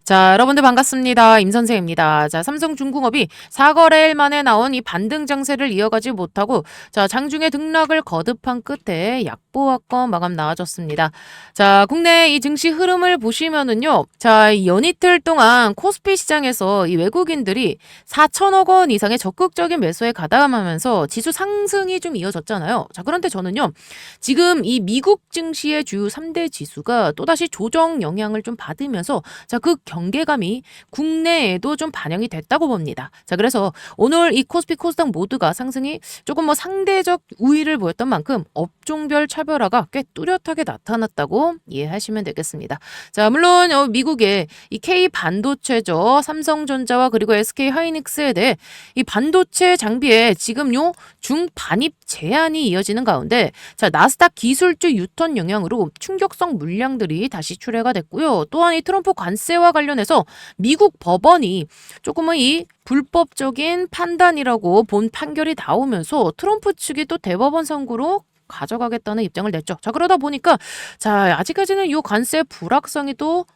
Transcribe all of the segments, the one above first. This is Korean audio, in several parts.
자, 여러분들 반갑습니다. 임선생입니다. 자, 삼성중공업이 4거래일 만에 나온 이 반등 장세를 이어가지 못하고 자, 장중에 등락을 거듭한 끝에 약보합권 마감 나와줬습니다. 자, 국내 이 증시 흐름을 보시면은요. 자, 이 연이틀 동안 코스피 시장에서 이 외국인들이 4천억 원 이상의 적극적인 매수에 가담하면서 지수 상승이 좀 이어졌잖아요. 자, 그런데 저는요. 지금 이 미국 증시의 주요 3대 지수가 또다시 조정 영향을 좀 받으면서 자, 그 경계감이 국내에도 좀 반영이 됐다고 봅니다. 자, 그래서 오늘 이 코스피 코스닥 모두가 상승이 조금 상대적 우위를 보였던 만큼 업종별 차별화가 꽤 뚜렷하게 나타났다고 이해하시면 되겠습니다. 자, 물론 미국의 이 K 반도체죠. 삼성전자와 그리고 SK 하이닉스에 대해 이 반도체 장비에 지금 요 중반입 제한이 이어지는 가운데 자, 나스닥 기술주 유턴 영향으로 충격성 물량들이 다시 출회가 됐고요. 또한 이 트럼프 관세와 관련해서 미국 법원이 조금은 이 불법적인 판단이라고 본 판결이 나오면서 트럼프 측이 또 대법원 선고로 가져가겠다는 입장을 냈죠. 자, 그러다 보니까 자, 아직까지는 이 관세 불확성이 또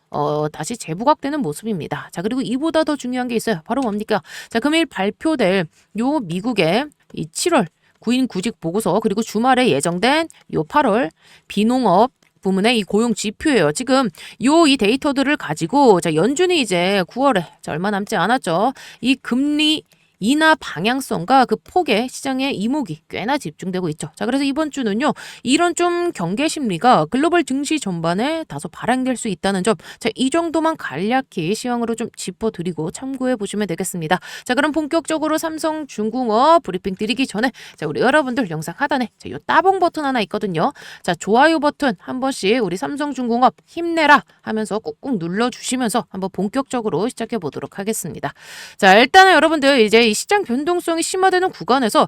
다시 재부각되는 모습입니다. 자, 그리고 이보다 더 중요한 게 있어요. 바로 뭡니까? 자, 금일 발표될 요 미국의 이 7월 구인 구직 보고서 그리고 주말에 예정된 요 8월 비농업 부문의 이 고용 지표예요. 지금 이 데이터들을 가지고 자, 연준이 이제 9월에 자, 얼마 남지 않았죠. 이 금리 인하 방향성과 그 폭에 시장의 이목이 꽤나 집중되고 있죠. 자, 그래서 이번 주는요. 이런 좀 경계 심리가 글로벌 증시 전반에 다소 발행될 수 있다는 점. 자, 이 정도만 간략히 시황으로 좀 짚어드리고 참고해 보시면 되겠습니다. 자, 그럼 본격적으로 삼성중공업 브리핑 드리기 전에 자, 우리 여러분들 영상 하단에 자, 요 따봉 버튼 하나 있거든요. 자, 좋아요 버튼 한 번씩 우리 삼성중공업 힘내라 하면서 꾹꾹 눌러주시면서 한번 본격적으로 시작해 보도록 하겠습니다. 자, 일단은 여러분들 이제 이 시장 변동성이 심화되는 구간에서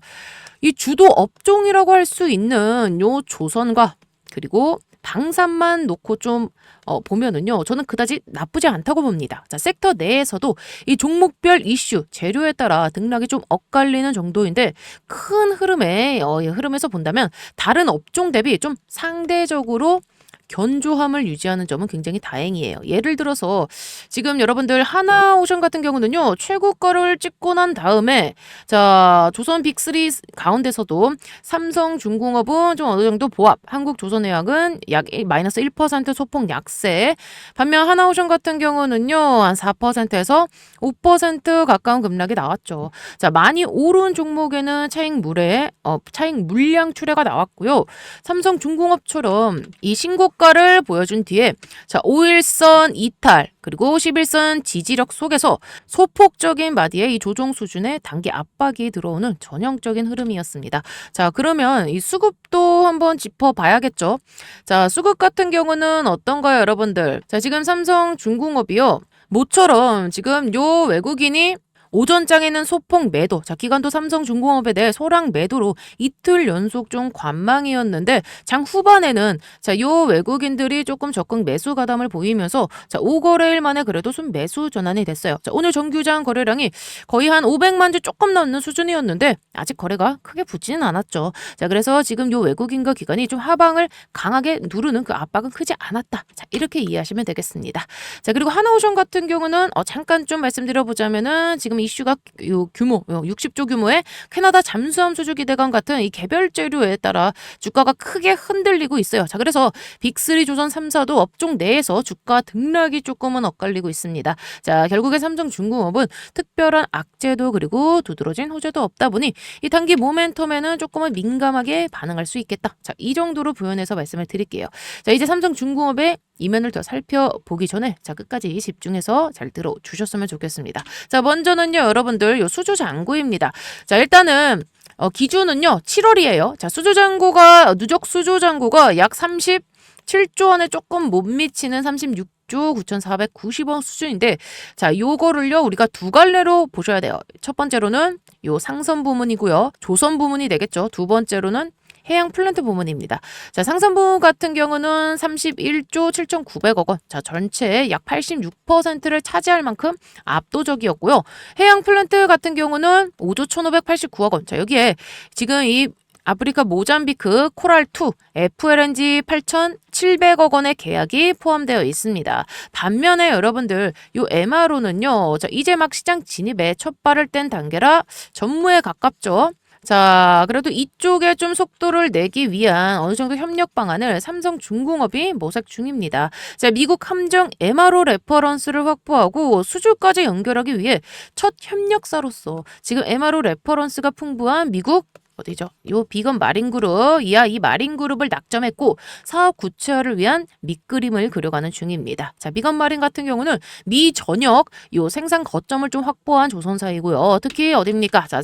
이 주도 업종이라고 할 수 있는 요 조선과 그리고 방산만 놓고 좀 보면은요. 저는 그다지 나쁘지 않다고 봅니다. 자, 섹터 내에서도 이 종목별 이슈, 재료에 따라 등락이 좀 엇갈리는 정도인데 큰 흐름에서 본다면 다른 업종 대비 좀 상대적으로 견조함을 유지하는 점은 굉장히 다행이에요. 예를 들어서 지금 여러분들 하나오션 같은 경우는요. 최고가를 찍고 난 다음에 자, 조선 빅3 가운데서도 삼성중공업은 좀 어느 정도 보합, 한국조선해양은 약 마이너스 1% 소폭 약세, 반면 하나오션 같은 경우는요. 한 4%에서 5% 가까운 급락이 나왔죠. 자, 많이 오른 종목에는 차익 물량 출회가 나왔고요. 삼성중공업처럼 이 신고가를 보여준 뒤에 자, 5일선 이탈 그리고 11선 지지력 속에서 소폭적인 마디의 이 조정 수준의 단기 압박이 들어오는 전형적인 흐름이었습니다. 자, 그러면 이 수급도 한번 짚어봐야겠죠. 자, 수급 같은 경우는 어떤가요, 여러분들? 자, 지금 삼성중공업이요. 모처럼 지금 요 외국인이 오전장에는 소폭 매도, 자, 기관도 삼성중공업에 대해 소량 매도로 이틀 연속 좀 관망이었는데 장 후반에는 자, 요 외국인들이 조금 적극 매수 가담을 보이면서 자, 5거래일 만에 그래도 좀 매수 전환이 됐어요. 자, 오늘 정규장 거래량이 거의 한 500만 주 조금 넘는 수준이었는데 아직 거래가 크게 붙지는 않았죠. 자, 그래서 지금 요 외국인과 기관이 좀 하방을 강하게 누르는 그 압박은 크지 않았다. 자, 이렇게 이해하시면 되겠습니다. 자, 그리고 하나오션 같은 경우는 잠깐 좀 말씀드려보자면은 지금 이슈가 요 규모 60조 규모의 캐나다 잠수함 수주 기대감 같은 이 개별 재료에 따라 주가가 크게 흔들리고 있어요. 자, 그래서 빅3 조선 3사도 업종 내에서 주가 등락이 조금은 엇갈리고 있습니다. 자, 결국에 삼성중공업은 특별한 악재도 그리고 두드러진 호재도 없다 보니 이 단기 모멘텀에는 조금은 민감하게 반응할 수 있겠다. 자, 이 정도로 부연해서 말씀을 드릴게요. 자, 이제 삼성중공업의 이면을 더 살펴보기 전에 자, 끝까지 집중해서 잘 들어주셨으면 좋겠습니다. 자, 먼저는요, 여러분들 요 수주 잔고입니다. 자, 일단은 기준은요 7월이에요. 자, 누적 수주 잔고가 약 37조 원에 조금 못 미치는 36조 9,490원 수준인데 자, 요거를요 우리가 두 갈래로 보셔야 돼요. 첫 번째로는 요 상선 부문이고요. 조선 부문이 되겠죠. 두 번째로는 해양 플랜트 부문입니다. 자, 상선 부문 같은 경우는 31조 7,900억 원. 자, 전체의 약 86%를 차지할 만큼 압도적이었고요. 해양 플랜트 같은 경우는 5조 1,589억 원. 자, 여기에 지금 이 아프리카 모잠비크 코랄2 FLNG 8,700억 원의 계약이 포함되어 있습니다. 반면에 여러분들 요 MRO는요. 이제 막 시장 진입에 첫 발을 뗀 단계라 전무에 가깝죠. 자, 그래도 이쪽에 좀 속도를 내기 위한 어느 정도 협력 방안을 삼성중공업이 모색 중입니다. 자, 미국 함정 MRO 레퍼런스를 확보하고 수주까지 연결하기 위해 첫 협력사로서 지금 MRO 레퍼런스가 풍부한 미국 어디죠? 요 비건 마린그룹, 이 마린그룹을 낙점했고 사업 구체화를 위한 밑그림을 그려가는 중입니다. 자, 비건 마린 같은 경우는 미 전역 요 생산 거점을 좀 확보한 조선사이고요. 특히 어딥니까? 자,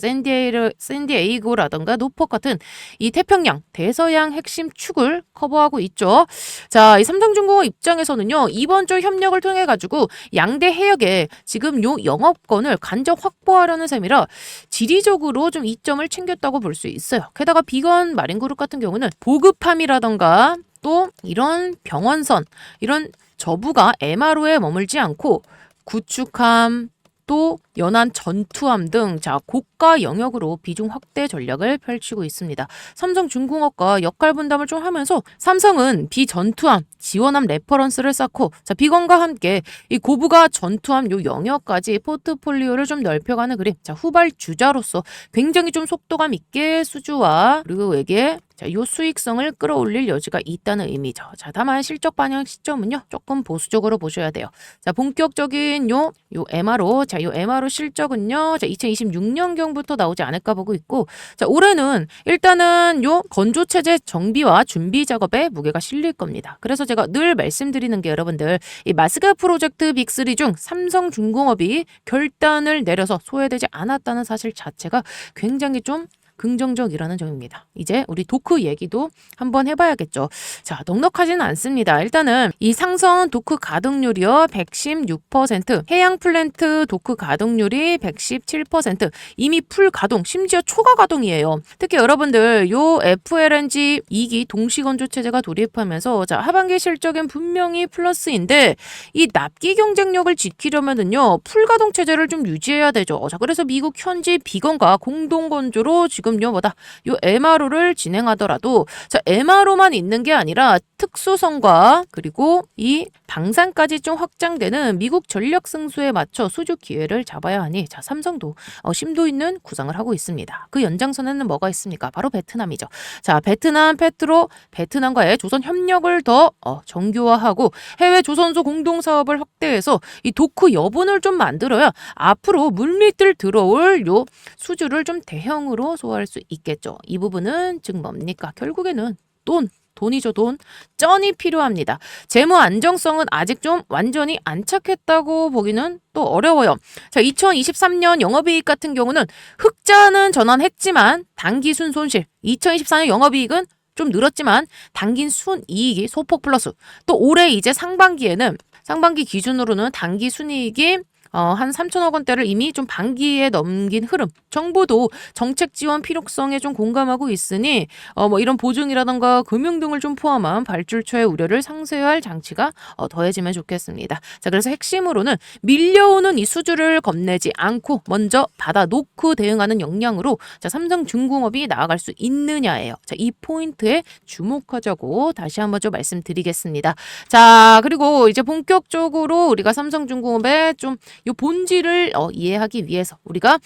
샌디에이고라던가 노폭 같은 이 태평양, 대서양 핵심 축을 커버하고 있죠. 자, 이 삼성중공업 입장에서는요, 이번 주 협력을 통해 가지고 양대 해역에 지금 요 영업권을 간접 확보하려는 셈이라 지리적으로 좀 이점을 챙겼다고 볼 수 있어요. 게다가 비건 마린그룹 같은 경우는 보급함이라던가 또 이런 병원선, 이런 저부가 MRO에 머물지 않고 구축함, 또 연안 전투함 등 고가 영역으로 비중 확대 전략을 펼치고 있습니다. 삼성중공업과 역할 분담을 좀 하면서 삼성은 비전투함, 지원함 레퍼런스를 쌓고 비건과 함께 이 고부가 전투함 요 영역까지 포트폴리오를 좀 넓혀가는 그림. 후발 주자로서 굉장히 좀 속도감 있게 수주와 그리고 에게 요 수익성을 끌어올릴 여지가 있다는 의미죠. 다만 실적 반영 시점은요, 조금 보수적으로 보셔야 돼요. 본격적인 요 MRO, 요 MRO 실적은요, 2026년경부터 나오지 않을까 보고 있고, 올해는 일단은 요 건조체제 정비와 준비 작업에 무게가 실릴 겁니다. 그래서 제가 늘 말씀드리는 게 여러분들, 이 마스가 프로젝트 빅3 중 삼성중공업이 결단을 내려서 소외되지 않았다는 사실 자체가 굉장히 좀 긍정적이라는 점입니다. 이제 우리 도크 얘기도 한번 해봐야겠죠. 자, 넉넉하지는 않습니다. 일단은 이 상선 도크 가동률이요 116%, 해양 플랜트 도크 가동률이 117%, 이미 풀 가동, 심지어 초과 가동이에요. 특히 여러분들 요 FLNG 2기 동시건조 체제가 돌입하면서 하반기 실적엔 분명히 플러스인데 이 납기 경쟁력을 지키려면은요 풀 가동 체제를 좀 유지해야 되죠. 그래서 미국 현지 비건과 공동 건조로 지금 요 MRO를 진행하더라도 MRO만 있는 게 아니라 특수성과 그리고 이 방산까지 좀 확장되는 미국 전력 승수에 맞춰 수주 기회를 잡아야 하니 삼성도 심도 있는 구상을 하고 있습니다. 그 연장선에는 뭐가 있습니까? 바로 베트남이죠. 베트남 페트로, 베트남과의 조선 협력을 더 정교화하고 해외 조선소 공동 사업을 확대해서 이 도크 여분을 좀 만들어야 앞으로 물밑을 들어올 요 수주를 좀 대형으로 소화할 수 있겠죠. 이 부분은 즉 뭡니까? 결국에는 돈이죠, 돈. 쩐이 필요합니다. 재무 안정성은 아직 좀 완전히 안착했다고 보기는 또 어려워요. 2023년 영업이익 같은 경우는 흑자는 전환했지만 단기 순손실. 2024년 영업이익은 좀 늘었지만 단기 순이익이 소폭 플러스. 또 올해 이제 상반기 기준으로는 단기 순이익이 한 3천억 원대를 이미 좀 반기에 넘긴 흐름. 정부도 정책 지원 필요성에 좀 공감하고 있으니 이런 보증이라던가 금융 등을 좀 포함한 발주처의 우려를 상쇄할 장치가 더해지면 좋겠습니다. 그래서 핵심으로는 밀려오는 이 수주를 겁내지 않고 먼저 받아놓고 대응하는 역량으로 삼성중공업이 나아갈 수 있느냐예요. 이 포인트에 주목하자고 다시 한번 좀 말씀드리겠습니다. 그리고 이제 본격적으로 우리가 삼성중공업의 좀 이 본질을 이해하기 위해서 우리가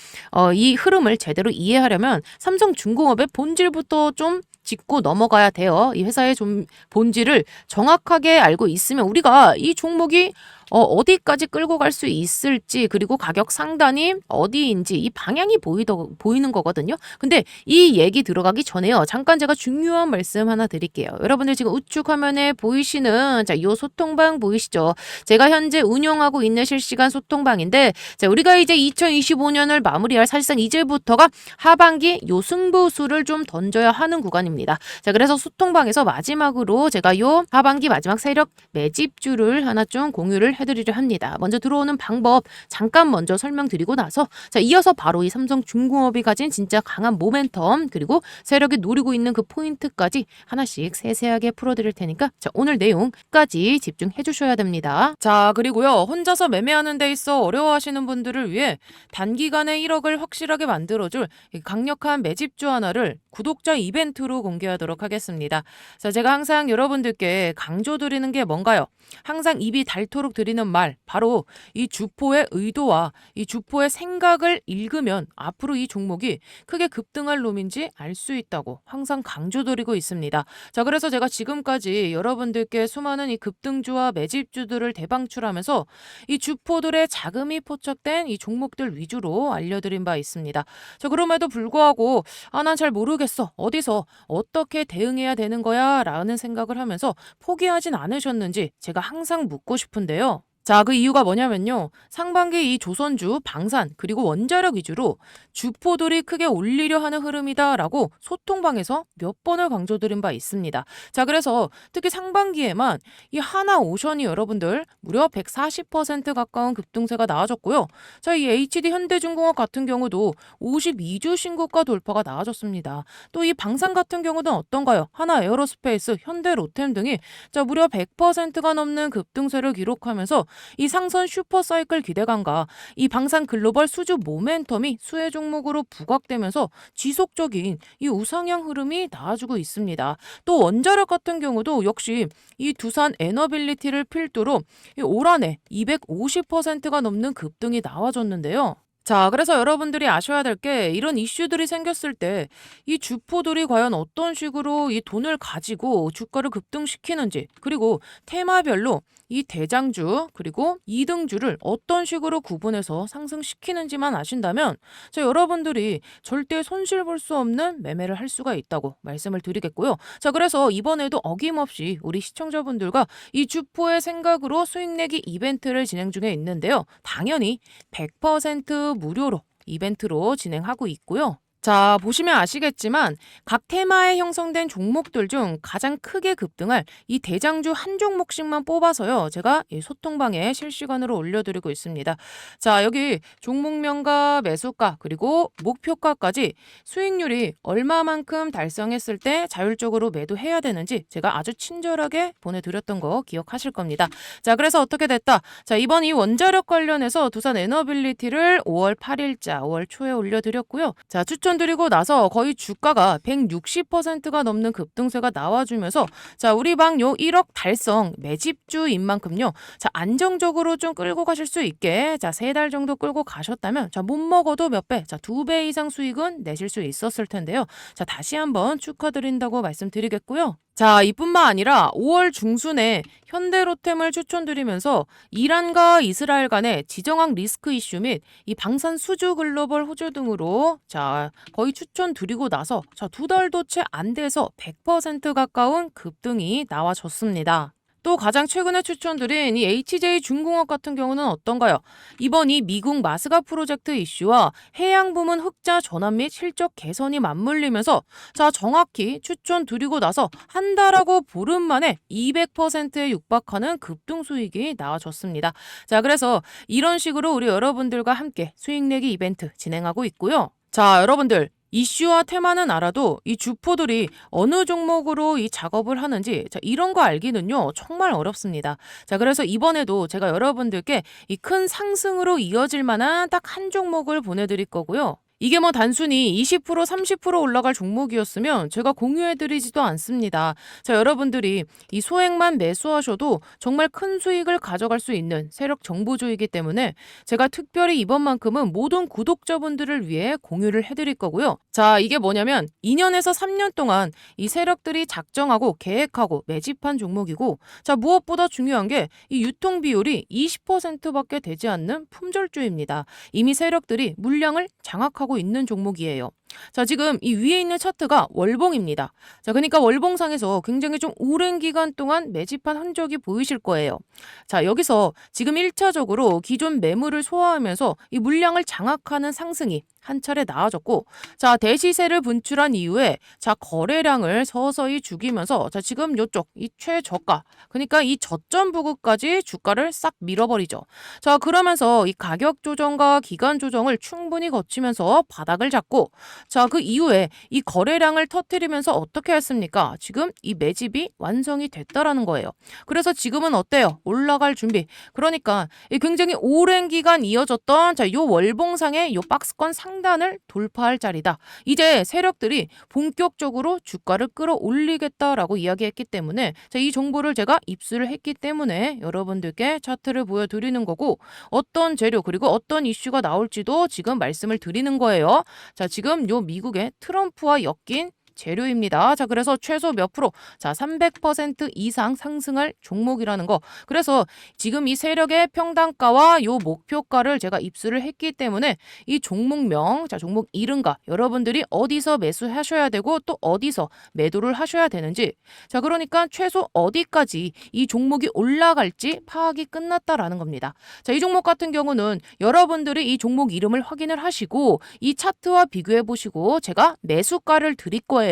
이 흐름을 제대로 이해하려면 삼성중공업의 본질부터 좀 짚고 넘어가야 돼요. 이 회사의 좀 본질을 정확하게 알고 있으면 우리가 이 종목이 어디까지 끌고 갈 수 있을지 그리고 가격 상단이 어디인지 이 방향이 보이는 거거든요. 근데 이 얘기 들어가기 전에요. 잠깐 제가 중요한 말씀 하나 드릴게요. 여러분들 지금 우측 화면에 보이시는 요 소통방 보이시죠? 제가 현재 운영하고 있는 실시간 소통방인데 우리가 이제 2025년을 마무리할 사실상 이제부터가 하반기 요 승부수를 좀 던져야 하는 구간입니다. 그래서 소통방에서 마지막으로 제가 요 하반기 마지막 세력 매집주를 하나 좀 공유를 공유를 해드리려 합니다. 먼저 들어오는 방법 잠깐 먼저 설명드리고 나서 자, 이어서 바로 이 삼성중공업이 가진 진짜 강한 모멘텀 그리고 세력이 노리고 있는 그 포인트까지 하나씩 세세하게 풀어드릴 테니까 자, 오늘 내용까지 집중해 주셔야 됩니다. 자, 그리고요. 혼자서 매매하는 데 있어 어려워하시는 분들을 위해 단기간에 1억을 확실하게 만들어줄 이 강력한 매집주 하나를 구독자 이벤트로 공개하도록 하겠습니다. 자, 제가 항상 여러분들께 강조드리는 게 뭔가요? 항상 입이 닳도록 드리는 말, 바로 이 주포의 의도와 이 주포의 생각을 읽으면 앞으로 이 종목이 크게 급등할 놈인지 알 수 있다고 항상 강조드리고 있습니다. 자, 그래서 제가 지금까지 여러분들께 수많은 이 급등주와 매집주들을 대방출하면서 이 주포들의 자금이 포착된 이 종목들 위주로 알려드린 바 있습니다. 자, 그럼에도 불구하고 난 잘 모르겠어. 어디서 어떻게 대응해야 되는 거야? 라는 생각을 하면서 포기하진 않으셨는지 제가 항상 묻고 싶은데요. 자, 그 이유가 뭐냐면요. 상반기 이 조선주, 방산, 그리고 원자력 위주로 주포들이 크게 올리려 하는 흐름이다라고 소통방에서 몇 번을 강조드린 바 있습니다. 자, 그래서 특히 상반기에만 이 하나오션이 여러분들 무려 140% 가까운 급등세가 나와줬고요. 자, 이 HD 현대중공업 같은 경우도 52주 신고가 돌파가 나와줬습니다. 또 이 방산 같은 경우는 어떤가요? 하나 에어로스페이스, 현대 로템 등이 자, 무려 100%가 넘는 급등세를 기록하면서 이 상선 슈퍼사이클 기대감과 이 방산 글로벌 수주 모멘텀이 수혜 종목으로 부각되면서 지속적인 이 우상향 흐름이 나와주고 있습니다. 또 원자력 같은 경우도 역시 이 두산 에너빌리티를 필두로 올 한해 250%가 넘는 급등이 나와줬는데요. 자, 그래서 여러분들이 아셔야 될 게 이런 이슈들이 생겼을 때 이 주포들이 과연 어떤 식으로 이 돈을 가지고 주가를 급등시키는지 그리고 테마별로 이 대장주 그리고 2등주를 어떤 식으로 구분해서 상승시키는지만 아신다면 자, 여러분들이 절대 손실 볼 수 없는 매매를 할 수가 있다고 말씀을 드리겠고요. 자, 그래서 이번에도 어김없이 우리 시청자분들과 이 주포의 생각으로 수익 내기 이벤트를 진행 중에 있는데요. 당연히 100% 무료로 이벤트로 진행하고 있고요. 자, 보시면 아시겠지만 각 테마에 형성된 종목들 중 가장 크게 급등할 이 대장주 한 종목씩만 뽑아서요. 제가 이 소통방에 실시간으로 올려드리고 있습니다. 자, 여기 종목명과 매수가 그리고 목표가까지 수익률이 얼마만큼 달성했을 때 자율적으로 매도해야 되는지 제가 아주 친절하게 보내드렸던 거 기억하실 겁니다. 자, 그래서 어떻게 됐다? 자, 이번 이 원자력 관련해서 두산 에너빌리티를 5월 8일자 5월 초에 올려드렸고요. 자, 추천드리고 나서 거의 주가가 160%가 넘는 급등세가 나와주면서 자, 우리 방 요 1억 달성 매집주인 만큼요. 자, 안정적으로 좀 끌고 가실 수 있게 자, 3달 정도 끌고 가셨다면 자, 못 먹어도 몇 배, 자, 2배 이상 수익은 내실 수 있었을 텐데요. 자, 다시 한번 축하드린다고 말씀드리겠고요. 자, 이뿐만 아니라 5월 중순에 현대로템을 추천드리면서 이란과 이스라엘 간의 지정학 리스크 이슈 및 이 방산 수주 글로벌 호조 등으로 자, 거의 추천드리고 나서 자, 2달도 채 안 돼서 100% 가까운 급등이 나와줬습니다. 또 가장 최근에 추천드린 이 HJ중공업 같은 경우는 어떤가요? 이번 이 미국 마스가 프로젝트 이슈와 해양 부문 흑자 전환 및 실적 개선이 맞물리면서 자, 정확히 추천드리고 나서 한 달하고 보름 만에 200%에 육박하는 급등 수익이 나와줬습니다. 자, 그래서 이런 식으로 우리 여러분들과 함께 수익 내기 이벤트 진행하고 있고요. 자, 여러분들 이슈와 테마는 알아도 이 주포들이 어느 종목으로 이 작업을 하는지 자, 이런 거 알기는요 정말 어렵습니다. 자, 그래서 이번에도 제가 여러분들께 이 큰 상승으로 이어질 만한 딱 한 종목을 보내드릴 거고요. 이게 뭐 단순히 20% 30% 올라갈 종목이었으면 제가 공유해드리지도 않습니다. 자, 여러분들이 이 소액만 매수하셔도 정말 큰 수익을 가져갈 수 있는 세력 정보주이기 때문에 제가 특별히 이번만큼은 모든 구독자분들을 위해 공유를 해드릴 거고요. 자, 이게 뭐냐면 2년에서 3년 동안 이 세력들이 작정하고 계획하고 매집한 종목이고 자, 무엇보다 중요한 게 이 유통 비율이 20%밖에 되지 않는 품절주입니다. 이미 세력들이 물량을 장악하고 있는 종목이에요. 자, 지금 이 위에 있는 차트가 월봉입니다. 자, 그러니까 월봉상에서 굉장히 좀 오랜 기간 동안 매집한 흔적이 보이실 거예요. 자, 여기서 지금 1차적으로 기존 매물을 소화하면서 이 물량을 장악하는 상승이 한 차례 나아졌고, 자, 대시세를 분출한 이후에 자, 거래량을 서서히 죽이면서 자, 지금 요쪽 이 최저가, 그러니까 이 저점 부근까지 주가를 싹 밀어버리죠. 자, 그러면서 이 가격 조정과 기간 조정을 충분히 거치면서 바닥을 잡고, 자, 그 이후에 이 거래량을 터뜨리면서 어떻게 했습니까? 지금 이 매집이 완성이 됐다라는 거예요. 그래서 지금은 어때요? 올라갈 준비. 그러니까 이 굉장히 오랜 기간 이어졌던 자, 요 월봉상의 요 박스권 상단을 돌파할 자리다. 이제 세력들이 본격적으로 주가를 끌어올리겠다라고 이야기했기 때문에 자, 이 정보를 제가 입수를 했기 때문에 여러분들께 차트를 보여드리는 거고, 어떤 재료 그리고 어떤 이슈가 나올지도 지금 말씀을 드리는 거예요. 자, 지금 요 미국의 트럼프와 엮인 재료입니다. 자, 그래서 최소 몇 프로? 자, 300% 이상 상승할 종목이라는 거. 그래서 지금 이 세력의 평단가와 요 목표가를 제가 입수를 했기 때문에 이 종목명, 자, 종목 이름과 여러분들이 어디서 매수하셔야 되고 또 어디서 매도를 하셔야 되는지, 자, 그러니까 최소 어디까지 이 종목이 올라갈지 파악이 끝났다라는 겁니다. 자, 이 종목 같은 경우는 여러분들이 이 종목 이름을 확인을 하시고 이 차트와 비교해 보시고 제가 매수가를 드릴 거예요.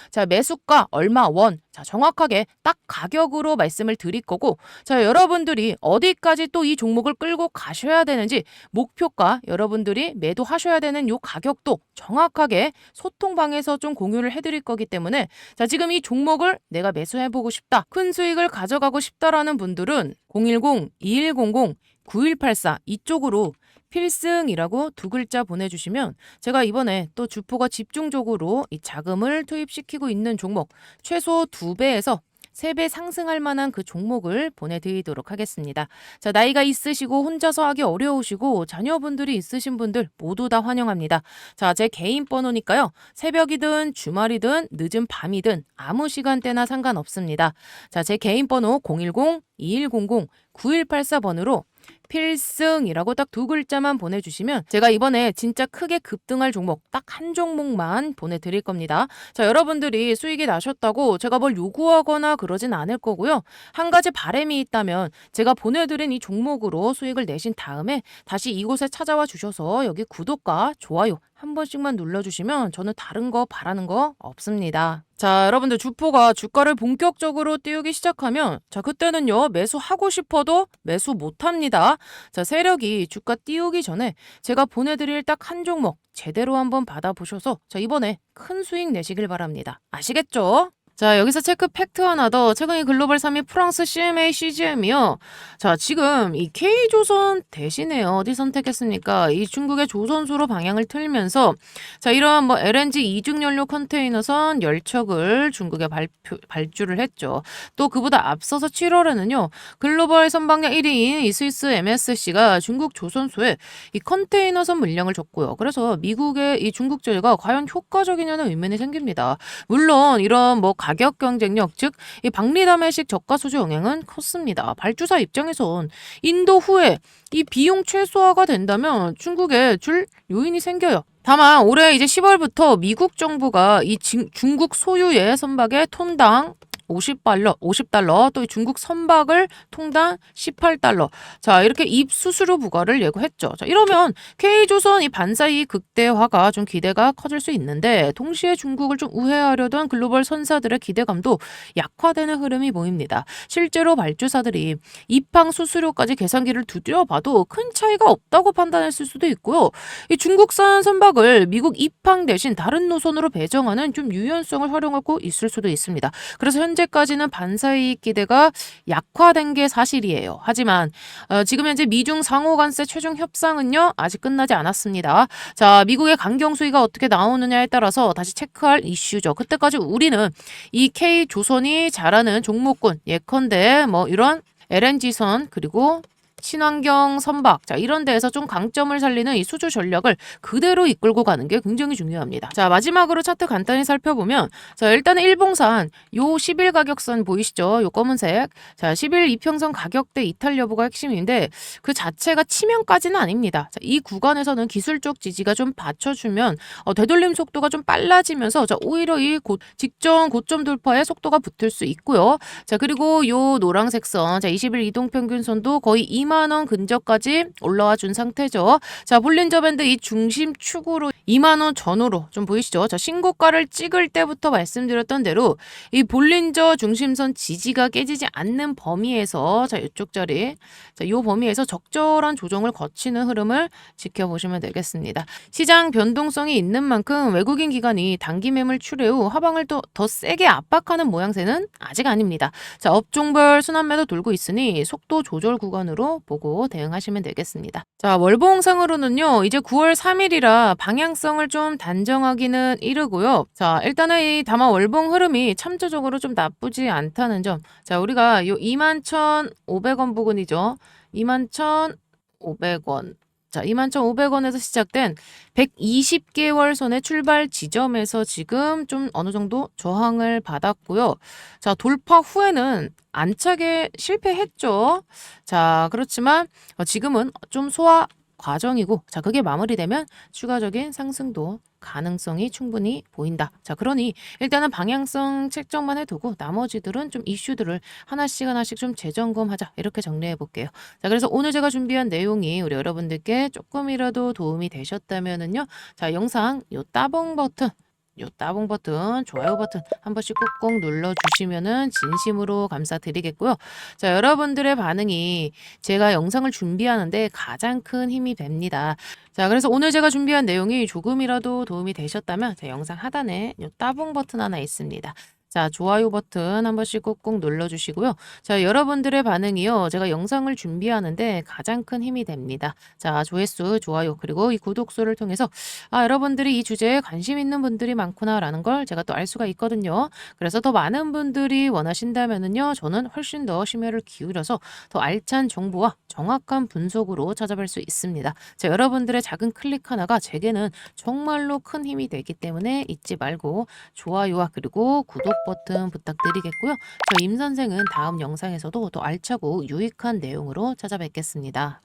자, 매수가 얼마 원. 자, 정확하게 딱 가격으로 말씀을 드릴 거고, 자, 여러분들이 어디까지 또 이 종목을 끌고 가셔야 되는지 목표가, 여러분들이 매도하셔야 되는 요 가격도 정확하게 소통방에서 좀 공유를 해드릴 거기 때문에 자, 지금 이 종목을 내가 매수해보고 싶다, 큰 수익을 가져가고 싶다라는 분들은 010-2100-9184 이쪽으로 필승이라고 두 글자 보내주시면 제가 이번에 또 주포가 집중적으로 이 자금을 투입시키고 있는 종목 최소 2배에서 3배 상승할 만한 그 종목을 보내드리도록 하겠습니다. 자, 나이가 있으시고 혼자서 하기 어려우시고 자녀분들이 있으신 분들 모두 다 환영합니다. 자, 제 개인 번호니까요. 새벽이든 주말이든 늦은 밤이든 아무 시간대나 상관없습니다. 자, 제 개인 번호 010-2100-9184번으로 필승이라고 딱 두 글자만 보내주시면 제가 이번에 진짜 크게 급등할 종목 딱 한 종목만 보내드릴 겁니다. 자, 여러분들이 수익이 나셨다고 제가 뭘 요구하거나 그러진 않을 거고요. 한 가지 바람이 있다면 제가 보내드린 이 종목으로 수익을 내신 다음에 다시 이곳에 찾아와 주셔서 여기 구독과 좋아요 한 번씩만 눌러주시면 저는 다른 거 바라는 거 없습니다. 자, 여러분들 주포가 주가를 본격적으로 띄우기 시작하면 자, 그때는요 매수하고 싶어도 매수 못합니다. 자, 세력이 주가 띄우기 전에 제가 보내드릴 딱 한 종목 제대로 한번 받아보셔서 자, 이번에 큰 수익 내시길 바랍니다. 아시겠죠? 자, 여기서 체크 팩트 하나 더. 최근 이 글로벌 3위 프랑스 CMA CGM이요. 자, 지금 이 K조선 대신에 어디 선택했습니까? 이 중국의 조선소로 방향을 틀면서 자, 이러한 뭐 LNG 이중연료 컨테이너선 열척을 중국에 발주를 했죠. 또 그보다 앞서서 7월에는요. 글로벌 선박량 1위인 이 스위스 MSC가 중국 조선소에 이 컨테이너선 물량을 줬고요. 그래서 미국의 이 중국 제재가 과연 효과적이냐는 의문이 생깁니다. 물론 이런 뭐 가격 경쟁력, 즉 이 박리담회식 저가 수주 영향은 컸습니다. 발주사 입장에선 인도 후에 이 비용 최소화가 된다면 중국에 줄 요인이 생겨요. 다만 올해 이제 10월부터 미국 정부가 이 중국 소유의 선박의 톤당 50달러, 또 중국 선박을 통당 18달러. 자, 이렇게 입수수료 부과를 예고했죠. 자, 이러면 K조선 이 반사이익 극대화가 좀 기대가 커질 수 있는데 동시에 중국을 좀 우회하려던 글로벌 선사들의 기대감도 약화되는 흐름이 보입니다. 실제로 발주사들이 입항 수수료까지 계산기를 두드려봐도 큰 차이가 없다고 판단했을 수도 있고요. 이 중국산 선박을 미국 입항 대신 다른 노선으로 배정하는 좀 유연성을 활용하고 있을 수도 있습니다. 그래서 현재까지는 반사이익 기대가 약화된 게 사실이에요. 하지만 지금 현재 미중 상호관세 최종 협상은요 아직 끝나지 않았습니다. 자, 미국의 강경 수위가 어떻게 나오느냐에 따라서 다시 체크할 이슈죠. 그때까지 우리는 이 K조선이 잘하는 종목군 예컨대 뭐 이런 LNG선 그리고 친환경 선박 자 이런 데에서 좀 강점을 살리는 이 수주 전략을 그대로 이끌고 가는 게 굉장히 중요합니다. 자 마지막으로 차트 간단히 살펴보면 자 일단은 일봉산 요 10일 가격선 보이시죠? 요 검은색 자 10일 이평선 가격대 이탈 여부가 핵심인데 그 자체가 치명까지는 아닙니다. 자, 이 구간에서는 기술적 지지가 좀 받쳐주면 되돌림 속도가 좀 빨라지면서 자 오히려 이 직전 고점 돌파에 속도가 붙을 수 있고요. 자 그리고 요 노란색 선 자 20일 이동평균선도 거의 2만 원 근저까지 올라와 준 상태죠. 자 볼린저 밴드 이 중심축으로 2만 원 전후로 좀 보이시죠? 자 신고가를 찍을 때부터 말씀드렸던 대로 이 볼린저 중심선 지지가 깨지지 않는 범위에서 자 이쪽 자리 자 요 범위에서 적절한 조정을 거치는 흐름을 지켜보시면 되겠습니다. 시장 변동성이 있는 만큼 외국인 기관이 단기 매물 출회 후 하방을 또 더 세게 압박하는 모양새는 아직 아닙니다. 자 업종별 순환 매도 돌고 있으니 속도 조절 구간으로 보고 대응하시면 되겠습니다. 자 월봉상으로는요 이제 9월 3일이라 방향성을 좀 단정하기는 이르고요. 자 일단은 이 다만 월봉 흐름이 참조적으로 좀 나쁘지 않다는 점. 자 우리가 요 21,500원 부근이죠. 21,500원. 자, 21,500원에서 시작된 120개월 선의 출발 지점에서 지금 좀 어느 정도 저항을 받았고요. 자, 돌파 후에는 안착에 실패했죠. 자, 그렇지만 지금은 좀 소화 과정이고, 자, 그게 마무리되면 추가적인 상승도 가능성이 충분히 보인다. 자, 그러니 일단은 방향성 책정만 해두고 나머지들은 좀 이슈들을 하나씩 좀 재점검하자. 이렇게 정리해 볼게요. 자, 그래서 오늘 제가 준비한 내용이 우리 여러분들께 조금이라도 도움이 되셨다면은요. 자, 영상 요 따봉 버튼, 좋아요 버튼 한 번씩 꾹꾹 눌러주시면은 진심으로 감사드리겠고요. 자, 여러분들의 반응이 제가 영상을 준비하는데 가장 큰 힘이 됩니다. 자, 그래서 오늘 제가 준비한 내용이 조금이라도 도움이 되셨다면 제 영상 하단에 요 따봉 버튼 하나 있습니다. 자, 좋아요 버튼 한 번씩 꾹꾹 눌러주시고요. 자, 여러분들의 반응이요. 제가 영상을 준비하는데 가장 큰 힘이 됩니다. 자, 조회수, 좋아요, 그리고 이 구독수를 통해서 여러분들이 이 주제에 관심 있는 분들이 많구나라는 걸 제가 또 알 수가 있거든요. 그래서 더 많은 분들이 원하신다면은요. 저는 훨씬 더 심혈을 기울여서 더 알찬 정보와 정확한 분석으로 찾아뵐 수 있습니다. 자, 여러분들의 작은 클릭 하나가 제게는 정말로 큰 힘이 되기 때문에 잊지 말고 좋아요와 그리고 구독 버튼 부탁드리겠고요. 저 임 선생은 다음 영상에서도 더 알차고 유익한 내용으로 찾아뵙겠습니다.